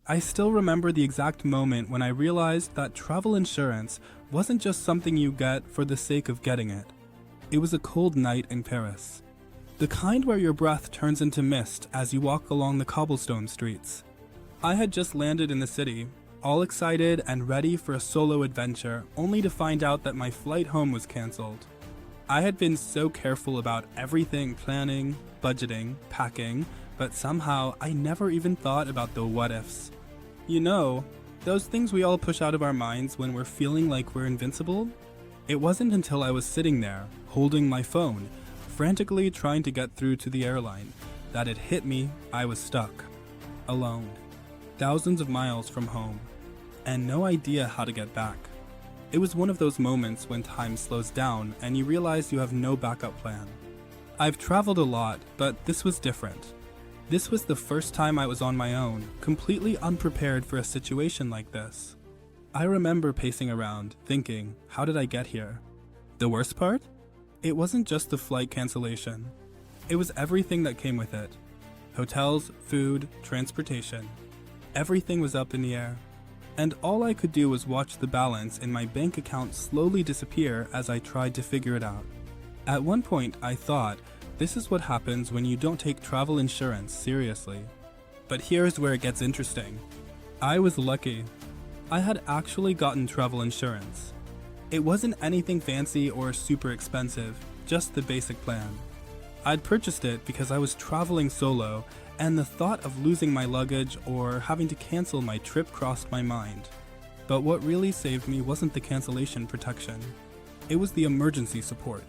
I still remember the exact moment when I realized that travel insurance wasn't just something you get for the sake of getting it. It was a cold night in Paris. The kind where your breath turns into mist as you walk along the cobblestone streets. I had just landed in the city, all excited and ready for a solo adventure, only to find out that my flight home was cancelled. I had been so careful about everything, planning, budgeting, packing, but somehow I never even thought about the what ifs. You know, those things we all push out of our minds when we're feeling like we're invincible? It wasn't until I was sitting there, holding my phone, frantically trying to get through to the airline, that it hit me I was stuck. Alone. Thousands of miles from home. And no idea how to get back. It was one of those moments when time slows down and you realize you have no backup plan. I've traveled a lot, but this was different. This was the first time I was on my own, completely unprepared for a situation like this. I remember pacing around, thinking, how did I get here? The worst part? It wasn't just the flight cancellation. It was everything that came with it. Hotels, food, transportation. Everything was up in the air. And all I could do was watch the balance in my bank account slowly disappear as I tried to figure it out. At one point, I thought, this is what happens when you don't take travel insurance seriously. But here's where it gets interesting. I was lucky. I had actually gotten travel insurance. It wasn't anything fancy or super expensive, just the basic plan. I'd purchased it because I was traveling solo, and the thought of losing my luggage or having to cancel my trip crossed my mind. But what really saved me wasn't the cancellation protection. It was the emergency support.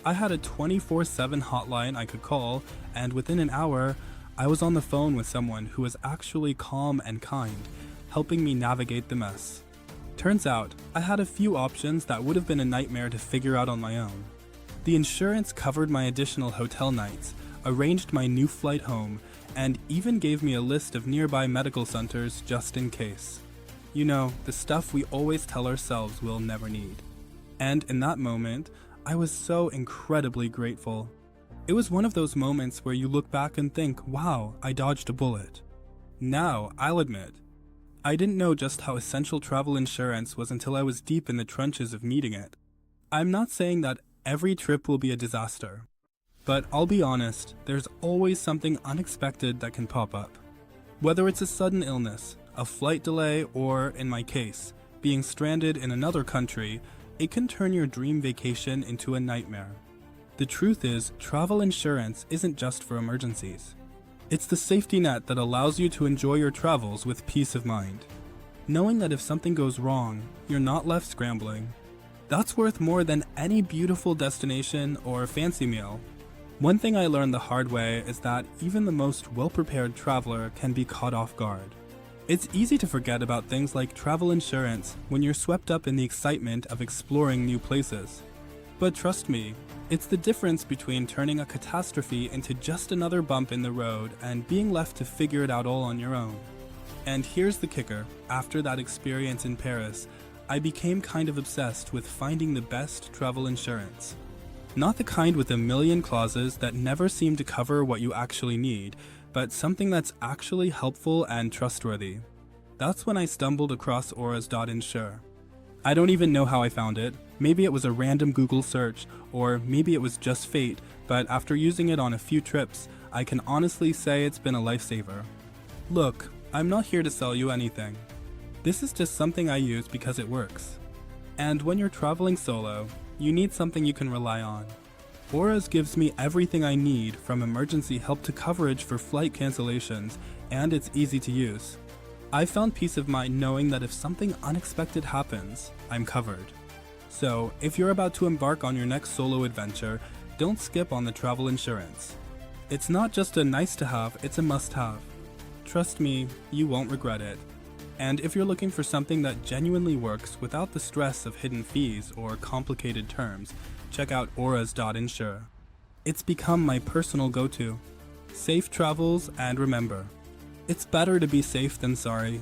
I had a 24/7 hotline I could call, and within an hour, I was on the phone with someone who was actually calm and kind, helping me navigate the mess. Turns out, I had a few options that would have been a nightmare to figure out on my own. The insurance covered my additional hotel nights, arranged my new flight home, and even gave me a list of nearby medical centers just in case. You know, the stuff we always tell ourselves we'll never need. And in that moment, I was so incredibly grateful. It was one of those moments where you look back and think, wow, I dodged a bullet. Now, I'll admit, I didn't know just how essential travel insurance was until I was deep in the trenches of needing it. I'm not saying that every trip will be a disaster. But I'll be honest, there's always something unexpected that can pop up. Whether it's a sudden illness, a flight delay, or, in my case, being stranded in another country, it can turn your dream vacation into a nightmare. The truth is, travel insurance isn't just for emergencies. It's the safety net that allows you to enjoy your travels with peace of mind. Knowing that if something goes wrong, you're not left scrambling. That's worth more than any beautiful destination or fancy meal. One thing I learned the hard way is that even the most well-prepared traveler can be caught off guard. It's easy to forget about things like travel insurance when you're swept up in the excitement of exploring new places. But trust me, it's the difference between turning a catastrophe into just another bump in the road and being left to figure it out all on your own. And here's the kicker, after that experience in Paris, I became kind of obsessed with finding the best travel insurance. Not the kind with a million clauses that never seem to cover what you actually need, but something that's actually helpful and trustworthy. That's when I stumbled across auras.insure. I don't even know how I found it. Maybe it was a random Google search, or maybe it was just fate, but after using it on a few trips, I can honestly say it's been a lifesaver. Look, I'm not here to sell you anything. This is just something I use because it works. And when you're traveling solo, you need something you can rely on. Auras gives me everything I need, from emergency help to coverage for flight cancellations, and it's easy to use. I found peace of mind knowing that if something unexpected happens, I'm covered. So, if you're about to embark on your next solo adventure, don't skip on the travel insurance. It's not just a nice to have, it's a must have. Trust me, you won't regret it. And if you're looking for something that genuinely works without the stress of hidden fees or complicated terms, check out auras.insure. It's become my personal go-to. Safe travels, and remember, it's better to be safe than sorry.